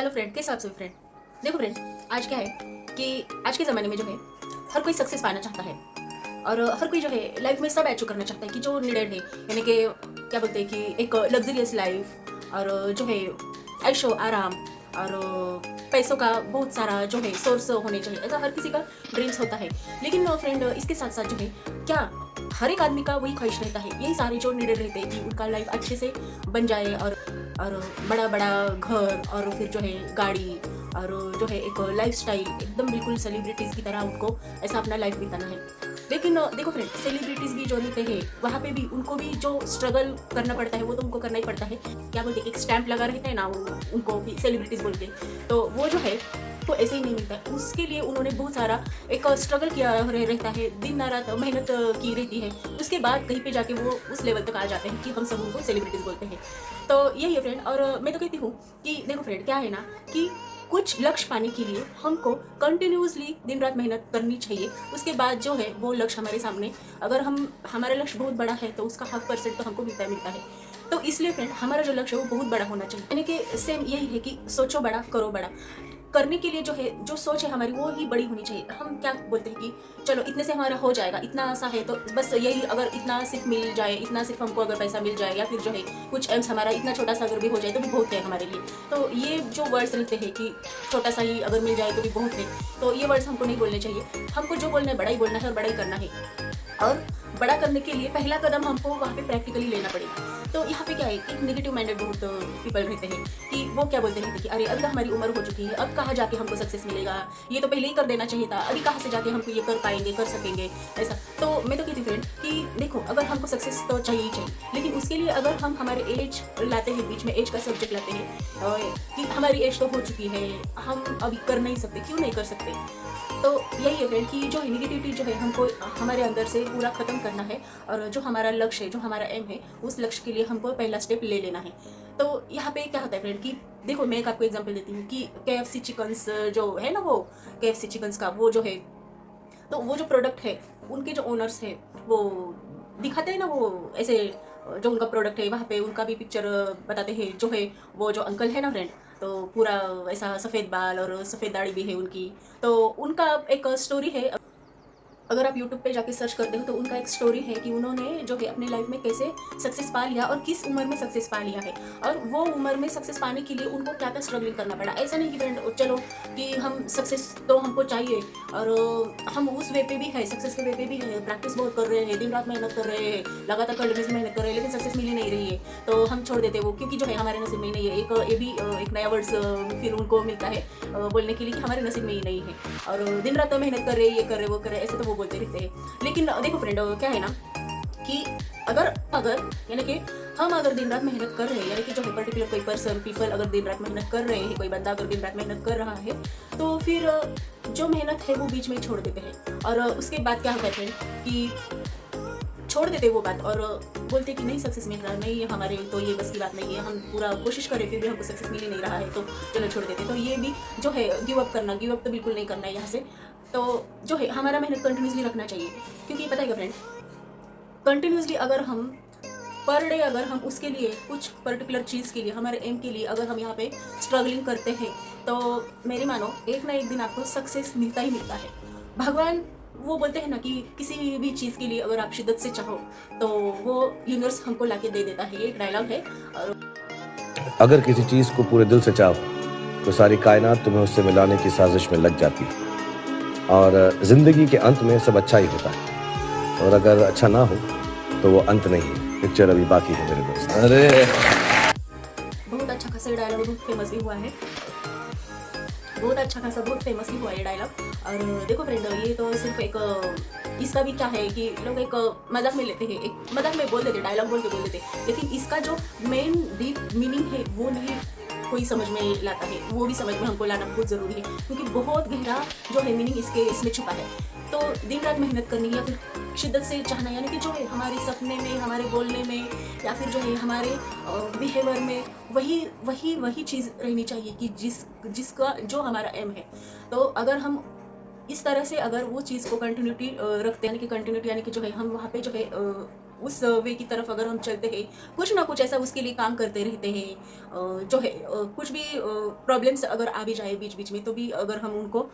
Hello friend, कैसे आप सभी फ्रेंड। देखो फ्रेंड, आज क्या है कि आज के ज़माने में जो है हर कोई सक्सेस पाना चाहता है और हर कोई जो है लाइफ में सब अचीव करना चाहता है कि जो नीडेड है, यानी कि क्या बोलते हैं कि एक लग्जरियस लाइफ और जो है ऐशो आराम और पैसों का बहुत सारा जो है सोर्स होने चाहिए, ऐसा हर किसी का ड्रीम्स होता है। लेकिन फ्रेंड, इसके साथ साथ जो है क्या हर एक आदमी का वही ख्वाहिश रहता है, यही सारे जो नीडेड रहते हैं कि उनका लाइफ अच्छे से बन जाए और बड़ा बड़ा घर और फिर जो है गाड़ी और जो है एक लाइफस्टाइल एकदम बिल्कुल सेलिब्रिटीज़ की तरह उनको ऐसा अपना लाइफ बिताना है। लेकिन देखो फ्रेंड, सेलिब्रिटीज़ भी जो रहते हैं वहाँ पे भी उनको भी जो स्ट्रगल करना पड़ता है वो तो उनको करना ही पड़ता है। क्या बोलते हैं, एक स्टैंप लगा रहता है ना, उनको भी सेलिब्रिटीज़ बोलते हैं, तो वो जो है तो ऐसे ही नहीं मिलता है। उसके लिए उन्होंने बहुत सारा एक स्ट्रगल किया रहता है, दिन रात मेहनत की रहती है। उसके बाद कहीं पे जाके वो उस लेवल तक आ जाते हैं कि हम सब उनको सेलिब्रिटीज़ बोलते हैं। तो यही है फ्रेंड, और मैं तो कहती हूँ कि देखो फ्रेंड, क्या है ना कि कुछ लक्ष्य पाने के लिए हमको कंटिन्यूसली दिन रात मेहनत करनी चाहिए। उसके बाद जो है वो लक्ष्य हमारे सामने, अगर हमारा लक्ष्य बहुत बड़ा है तो उसका 0.5% तो हमको मिलता है। तो इसलिए फ्रेंड, हमारा जो लक्ष्य है वो बहुत बड़ा होना चाहिए, यानी कि सेम यही है कि सोचो बड़ा, करो बड़ा। करने के लिए जो है जो सोच है हमारी वो ही बड़ी होनी चाहिए। हम क्या बोलते हैं कि चलो इतने से हमारा हो जाएगा, इतना आशा है तो बस यही, अगर इतना सिर्फ मिल जाए, इतना सिर्फ हमको अगर पैसा मिल जाए या फिर जो है कुछ एम्स हमारा इतना छोटा सा अगर भी हो जाए तो भी बहुत है हमारे लिए। तो ये जो वर्ड्स रहते हैं कि छोटा सा ही अगर मिल जाए तो भी बहुत है, तो ये वर्ड्स हमको नहीं बोलने चाहिए। हमको जो बोलना है बड़ा ही बोलना है और बड़ा ही करना है। और बड़ा करने के लिए पहला कदम हमको वहाँ पे प्रैक्टिकली लेना पड़ेगा। तो यहाँ पे क्या है, एक नेगेटिव माइंडेड बहुत पीपल रहते हैं कि वो क्या बोलते रहते हैं कि अरे अभी तो हमारी उम्र हो चुकी है, अब कहाँ जाके हमको सक्सेस मिलेगा, ये तो पहले ही कर देना चाहिए था, अभी कहाँ से जाके हमको ये कर पाएंगे, कर सकेंगे ऐसा। तो मैं तो कहती फ्रेंड कि देखो, अगर हमको सक्सेस तो चाहिए ही चाहिए, लेकिन उसके लिए अगर हम हमारे एज लाते हैं, बीच में एज का सब्जेक्ट लाते हैं कि हमारी एज तो हो चुकी है, हम अभी कर नहीं सकते, क्यों नहीं कर सकते। तो यही है फ्रेंड कि जो नेगेटिविटी जो है हमको हमारे अंदर से पूरा ख़त्म करना है और जो हमारा लक्ष्य है, जो हमारा एम है, उस लक्ष्य के लिए हमको पहला स्टेप ले लेना है। तो यहाँ पे क्या होता है फ्रेंड कि देखो, मैं एक आपको एग्जांपल देती हूँ कि KFC चिकन्स जो है ना, वो KFC चिकन्स का वो जो है, तो वो जो प्रोडक्ट है, उनके जो ओनर्स है वो दिखाते हैं ना, वो ऐसे जो उनका प्रोडक्ट है वहाँ पे उनका भी पिक्चर बताते हैं। जो है वो जो अंकल है ना फ्रेंड, तो पूरा ऐसा सफ़ेद बाल और सफ़ेद दाढ़ी भी है उनकी, तो उनका एक स्टोरी है। अगर आप यूट्यूब पे जाके सर्च करते हो तो उनका एक स्टोरी है कि उन्होंने जो है अपने लाइफ में कैसे सक्सेस पा लिया और किस उम्र में सक्सेस पा लिया है, और वो उम्र में सक्सेस पाने के लिए उनको क्या क्या स्ट्रगलिंग करना पड़ा। ऐसा नहीं कि फ्रेंड चलो कि हम सक्सेस तो हमको चाहिए और हम उस वे पे भी है, सक्सेस के वे पे भी है, प्रैक्टिस बहुत कर रहे हैं, दिन रात मेहनत कर रहे हैं, लगातार कंटिन्यूस मेहनत कर रहे हैं, लेकिन सक्सेस मिल ही नहीं रही है, तो हम छोड़ देते वो, क्योंकि जो है हमारे नसीब में ही नहीं है। एक ये भी एक नया वर्ड्स फिर उनको मिलता है बोलने के लिए कि हमारे नसीब में ही नहीं है, और दिन रात मेहनत कर रहे, ये कर रहे, वो कर रहे, ऐसे तो वो बोलते रहते हैं। लेकिन देखो फ्रेंड, क्या है ना कि अगर अगर यानी कि हम अगर दिन रात मेहनत कर रहे हैं, यानी कि जो है पर्टिकुलर कोई पर्सन पीपल अगर दिन रात मेहनत कर रहे हैं, कोई बंदा अगर दिन रात मेहनत कर रहा है, तो फिर जो मेहनत है वो बीच में छोड़ देते हैं। और उसके बाद क्या होता है फ्रेंड कि छोड़ देते वो बात और बोलते कि नहीं सक्सेस मिल रहा नहीं है, हमारे तो ये बस की बात नहीं है, हम पूरा कोशिश करें फिर भी हमको सक्सेस मिल ही नहीं रहा है, तो चलो छोड़ देते। तो ये भी जो है गिव अप करना, गिव अप तो बिल्कुल नहीं करना है यहाँ से। तो जो है हमारा मेहनत कंटिन्यूसली रखना चाहिए, क्योंकि पता है क्या फ्रेंड, कंटिन्यूसली अगर हम पर डे अगर हम उसके लिए कुछ पर्टिकुलर चीज़ के लिए, हमारे एम के लिए अगर हम यहाँ पे स्ट्रगलिंग करते हैं, तो मेरी मानो एक ना एक दिन आपको सक्सेस मिलता ही मिलता है। भगवान वो बोलते हैं ना कि किसी भी चीज़ के लिए अगर आप शिद्दत से चाहो तो वो यूनिवर्स हमको लाके दे देता है, ये एक डायलॉग है। और अगर किसी चीज को पूरे दिल से चाहो तो सारी कायनात तुम्हें उससे मिलाने की साजिश में लग जाती है, और जिंदगी के अंत में सब अच्छा ही होता है, और अगर अच्छा ना हो तो वो अंत नहीं है। पिक्चर अभी बाकी है मेरे दोस्त। अरे बहुत अच्छा खासा डायलॉग, बहुत फेमस भी हुआ है, बहुत अच्छा खासा बहुत फेमस भी हुआ ये डायलॉग। और देखो फ्रेंड, ये तो सिर्फ एक इसका भी क्या है कि लोग एक मजाक में लेते हैं, एक मजाक में बोल देते, डायलॉग बोल के बोल देते, लेकिन इसका जो मेन डीप मीनिंग है वो नहीं कोई समझ में लाता है, वो भी समझ में हमको लाना बहुत ज़रूरी है, क्योंकि बहुत गहरा जो है मीनिंग इसमें छुपा है। तो दिन रात मेहनत करनी या फिर शिद्दत से चाहना, यानी कि जो है हमारे सपने में, हमारे बोलने में या फिर जो है हमारे बिहेवियर में वही चीज़ रहनी चाहिए कि जिसका जो हमारा एम है। तो अगर हम इस तरह से अगर वो चीज़ को कंटिन्यूटी रखते हैं, यानी कि कंटिन्यूटी यानी कि जो है हम वहाँ पे जो है उस वे की तरफ अगर हम चलते हैं, कुछ ना कुछ ऐसा उसके लिए काम करते रहते हैं, जो है कुछ भी प्रॉब्लम्स अगर आ भी जाए बीच बीच में, तो भी अगर हम उनको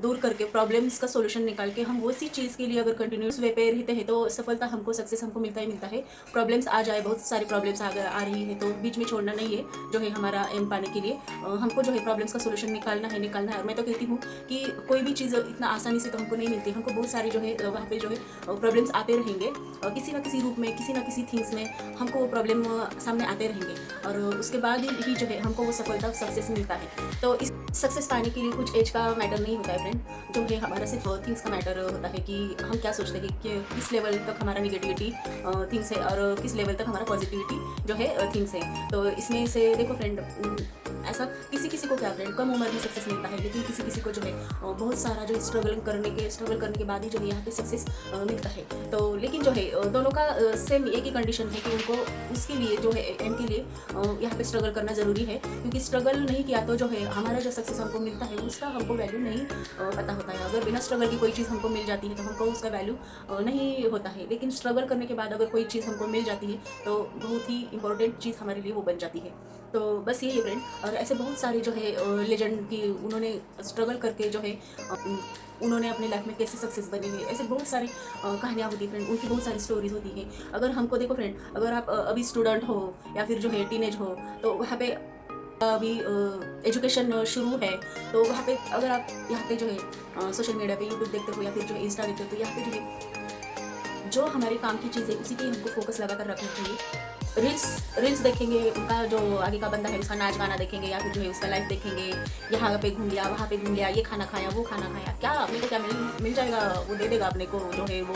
दूर करके प्रॉब्लम्स का सोल्यूशन निकाल के हम उसी चीज़ के लिए अगर कंटिन्यूस वे पे रहते हैं, तो सफलता हमको, सक्सेस हमको मिलता ही मिलता है। प्रॉब्लम्स आ जाए, बहुत सारी प्रॉब्लम्स आ रही है, तो बीच में छोड़ना नहीं है जो है हमारा एम पाने के लिए। हमको जो है प्रॉब्लम्स का सोल्यूशन निकालना है। और मैं तो कहती हूँ कि कोई भी चीज़ इतना आसानी से तो हमको नहीं मिलती, हमको बहुत सारी जो है वहाँ पे जो है प्रॉब्लम्स आते रहेंगे, किसी ना किसी रूप में, किसी ना किसी थिंग्स में हमको वो प्रॉब्लम सामने आते रहेंगे, और उसके बाद ही जो है हमको वो सफलता, सक्सेस मिलता है। तो इस सक्सेस पाने के लिए कुछ एज का मैटर नहीं होता है फ्रेंड, जो है हमारा सिर्फ थिंग्स का मैटर होता है कि हम क्या सोचते हैं कि किस लेवल तक हमारा निगेटिविटी थिंग्स है और किस लेवल तक हमारा पॉजिटिविटी जो है थिंग्स है। तो इसमें से देखो फ्रेंड, ऐसा किसी किसी को क्या फ्रेंड कम उम्र में सक्सेस मिलता है, लेकिन किसी किसी को जो है बहुत सारा जो स्ट्रगल करने के बाद ही जो है यहाँ पे सक्सेस मिलता है। तो लेकिन जो है दोनों का सेम एक ही कंडीशन है कि उनको उसके लिए जो है एम के लिए यहाँ पे स्ट्रगल करना ज़रूरी है, क्योंकि स्ट्रगल नहीं किया तो जो है हमारा जो सक्सेस हमको मिलता है उसका हमको वैल्यू नहीं पता होता है। अगर बिना स्ट्रगल की कोई चीज़ हमको मिल जाती है तो हमको उसका वैल्यू नहीं होता है, लेकिन स्ट्रगल करने के बाद अगर कोई चीज़ हमको मिल जाती है तो बहुत ही इंपॉर्टेंट चीज़ हमारे लिए वो बन जाती है। तो बस यही है फ्रेंड। और ऐसे बहुत सारे जो है लेजेंड की उन्होंने स्ट्रगल करके जो है उन्होंने अपनी लाइफ में कैसे सक्सेस बने हैं, ऐसे बहुत सारी कहानियाँ होती है फ्रेंड, उनकी बहुत सारी स्टोरीज होती है। अगर हमको देखो फ्रेंड, अगर आप अभी स्टूडेंट हो या फिर जो है टीनेज हो, तो वहाँ पे अभी एजुकेशन शुरू है, तो वहाँ पे अगर आप यहाँ पे जो है सोशल मीडिया पे यूट्यूब देखते हो या फिर जो है इंस्टा देखते हो, तो यहाँ पे जो है जो हमारे काम की चीज़ है उसी पे हमको फोकस लगा कर रखना चाहिए। रील्स देखेंगे, उनका जो आगे का बंदा है उसका नाच गाना देखेंगे या फिर जो है उसका लाइफ देखेंगे, यहाँ पे घूम लिया, वहाँ पे घूम लिया, ये खाना खाया, वो खाना खाया, क्या अपने को क्या मिल जाएगा, वो दे देगा अपने को जो है वो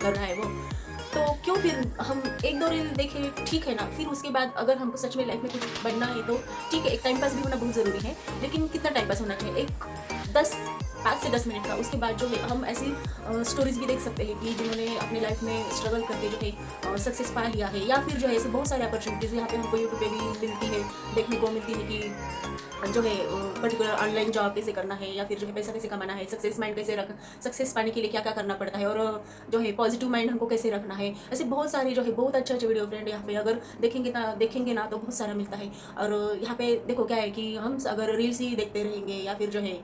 कर रहा है वो। तो क्यों फिर हम एक दो रील देखें, ठीक है ना, फिर उसके बाद अगर हमको सच में लाइफ में कुछ बनना है तो ठीक है, एक टाइम पास भी होना बहुत ज़रूरी है, लेकिन कितना टाइम पास होना चाहिए, 5 से 10 मिनट का। उसके बाद जो है हम ऐसी स्टोरीज भी देख सकते हैं कि जिन्होंने अपने लाइफ में स्ट्रगल करके जो है सक्सेस पा लिया है, या फिर जो है ऐसे बहुत सारी अपॉर्चुनिटीज़ यहाँ पे हमको यूट्यूब पे भी मिलती है, देखने को मिलती है कि जो है पर्टिकुलर ऑनलाइन जॉब कैसे करना है, या फिर जो है पैसा कैसे कमाना है, सक्सेस पाने के लिए क्या क्या करना पड़ता है, और जो है पॉजिटिव माइंड हमको कैसे रखना है। ऐसे बहुत सारे जो है बहुत अच्छे वीडियो फ्रेंड यहाँ पे अगर देखेंगे ना तो बहुत सारा मिलता है। और यहाँ पे देखो क्या है कि हम अगर रील्स ही देखते रहेंगे या फिर जो है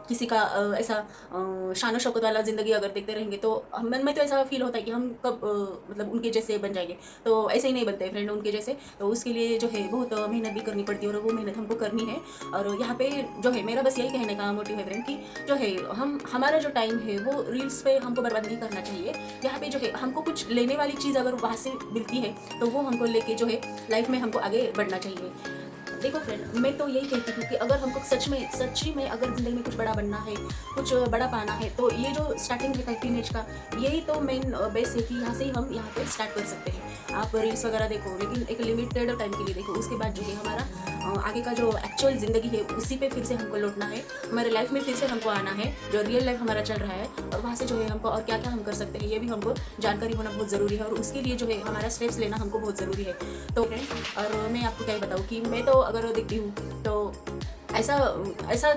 किसी का ऐसा शान शौकत वाला ज़िंदगी अगर देखते रहेंगे, तो मन में तो ऐसा फील होता है कि हम कब मतलब उनके जैसे बन जाएंगे। तो ऐसे ही नहीं बनते फ्रेंड उनके जैसे, तो उसके लिए जो है बहुत मेहनत भी करनी पड़ती है, और वो मेहनत हमको करनी है। और यहाँ पे जो है मेरा बस यही कहने का मोटिव है फ्रेंड कि जो है हमारा जो टाइम है वो रील्स पे हमको बर्बाद नहीं करना चाहिए। यहाँ पे जो है हमको कुछ लेने वाली चीज़ अगर वहाँ से मिलती है तो वो हमको लेके जो है लाइफ में हमको आगे बढ़ना चाहिए। देखो फ्रेंड, मैं तो यही कहती हूँ कि अगर हमको सच्ची में अगर ज़िंदगी में कुछ बड़ा बनना है, कुछ बड़ा पाना है, तो ये जो स्टार्टिंग है टीनेज का, यही तो मेन बेस है कि यहाँ से हम यहाँ पे स्टार्ट कर सकते हैं। आप रील्स वगैरह देखो, लेकिन एक लिमिटेड टाइम के लिए देखो, उसके बाद जो है हमारा आगे का जो एक्चुअल ज़िंदगी है उसी पे फिर से हमको लौटना है, हमारे लाइफ में फिर से हमको आना है, जो रियल लाइफ हमारा चल रहा है, और वहाँ से जो है हमको और क्या क्या हम कर सकते हैं ये भी हमको जानकारी होना बहुत ज़रूरी है, और उसके लिए जो है हमारा स्टेप्स लेना हमको बहुत ज़रूरी है। तो फ्रेंड, और मैं आपको क्या बताऊँ कि मैं तो अगर देखती हूँ तो ऐसा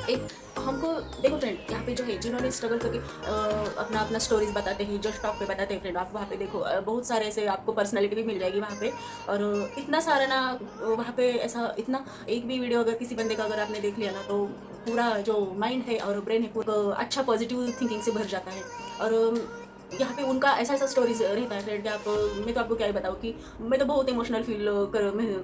एक हमको देखो फ्रेंड, यहाँ पे जो है जिन्होंने स्ट्रगल करके अपना स्टोरीज बताते हैं, जो स्टॉक पे बताते हैं फ्रेंड, आप वहाँ पे देखो बहुत सारे ऐसे आपको पर्सनालिटी भी मिल जाएगी वहाँ पे। और इतना सारा ना वहाँ पे ऐसा इतना एक भी वीडियो अगर किसी बंदे का अगर आपने देख लिया ना, तो पूरा जो माइंड है और ब्रेन है पूरा अच्छा पॉजिटिव थिंकिंग से भर जाता है। और यहाँ पे उनका ऐसा स्टोरीज रहता है फ्रेंड, मैं तो आपको क्या ही बताऊँ कि मैं तो बहुत इमोशनल फील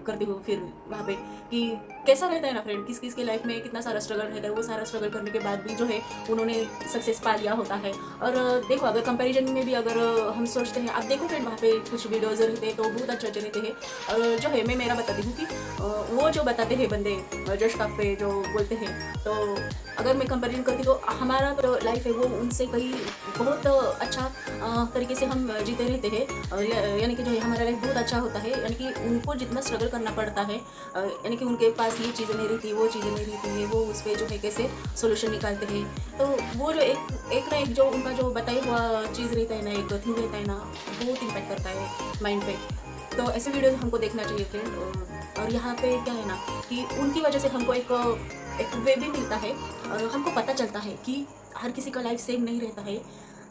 करती हूँ फिर वहाँ पे कि कैसा रहता है ना फ्रेंड, किस किस के लाइफ में कितना सारा स्ट्रगल रहता है, वो सारा स्ट्रगल करने के बाद भी जो है उन्होंने सक्सेस पा लिया होता है। और देखो अगर कंपैरिजन में भी अगर हम सोचते हैं, आप देखो फ्रेंड वहाँ पे कुछ वीडियोज़ रहते हैं तो बहुत अच्छे रहते हैं। और जो है मैं मेरा बताती हूँ कि वो जो बताते हैं बंदे जो स्टॉक पे जो बोलते हैं, तो अगर मैं कंपैरिजन करती तो हमारा जो लाइफ है वो उनसे कहीं बहुत अच्छा तरीके से हम जीते रहते हैं, यानी कि जो है हमारा लाइफ बहुत अच्छा होता है। यानी कि उनको जितना स्ट्रगल करना पड़ता है, यानी कि उनके पास ये चीज़ें नहीं रहती, वो चीज़ें नहीं रहती है, वो उस पर जो है कैसे सोल्यूशन निकालते हैं। तो वो जो एक ना एक जो उनका जो बताया हुआ चीज़ रहता है ना, एक थिंग रहता है ना, बहुत इम्पैक्ट करता है माइंड पे। तो ऐसे वीडियोज हमको देखना चाहिए फ्रेंड। और यहाँ पे क्या है ना कि उनकी वजह से हमको एक वे भी मिलता है, और हमको पता चलता है कि हर किसी का लाइफ सेम नहीं रहता है।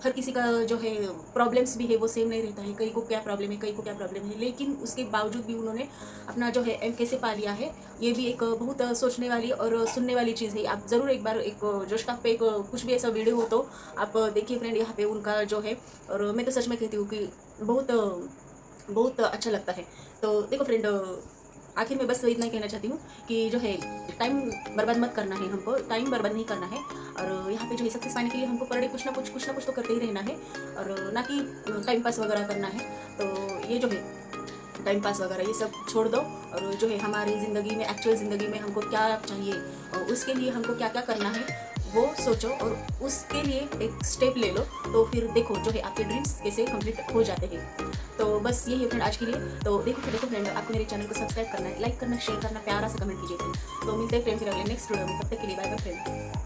हर किसी का जो है प्रॉब्लम्स भी है वो सेम नहीं रहता है, कई को क्या प्रॉब्लम है, कई को क्या प्रॉब्लम है, लेकिन उसके बावजूद भी उन्होंने अपना जो है एम कैसे पा लिया है, ये भी एक बहुत सोचने वाली और सुनने वाली चीज़ है। आप ज़रूर एक बार एक जोश पे एक कुछ भी ऐसा वीडियो हो तो आप देखिए फ्रेंड, यहाँ पे उनका जो है, और मैं तो सच में कहती हूँ कि बहुत बहुत अच्छा लगता है। तो देखो फ्रेंड, आखिर में बस इतना ही कहना चाहती हूँ कि जो है टाइम बर्बाद मत करना है, हमको टाइम बर्बाद नहीं करना है, और यहाँ पे जो है सक्सेस पाने के लिए हमको पर डे कुछ ना कुछ तो करते ही रहना है, और ना कि टाइम पास वगैरह करना है। तो ये जो है टाइम पास वगैरह ये सब छोड़ दो, और जो है हमारी ज़िंदगी में, एक्चुअल ज़िंदगी में हमको क्या चाहिए और उसके लिए हमको क्या क्या करना है वो सोचो, और उसके लिए एक स्टेप ले लो, तो फिर देखो जो है आपके ड्रीम्स कैसे कंप्लीट हो जाते हैं। तो बस यही है फ्रेंड आज के लिए। तो देखो फ्रेंड, आपको मेरे चैनल को सब्सक्राइब करना है, लाइक करना, शेयर करना, प्यारा सा कमेंट कीजिए फ्रेंड। तो मिलते हैं फ्रेंड फिर अगले नेक्स्ट वीडियो में, तब तक के लिए बाय बाय फ्रेंड।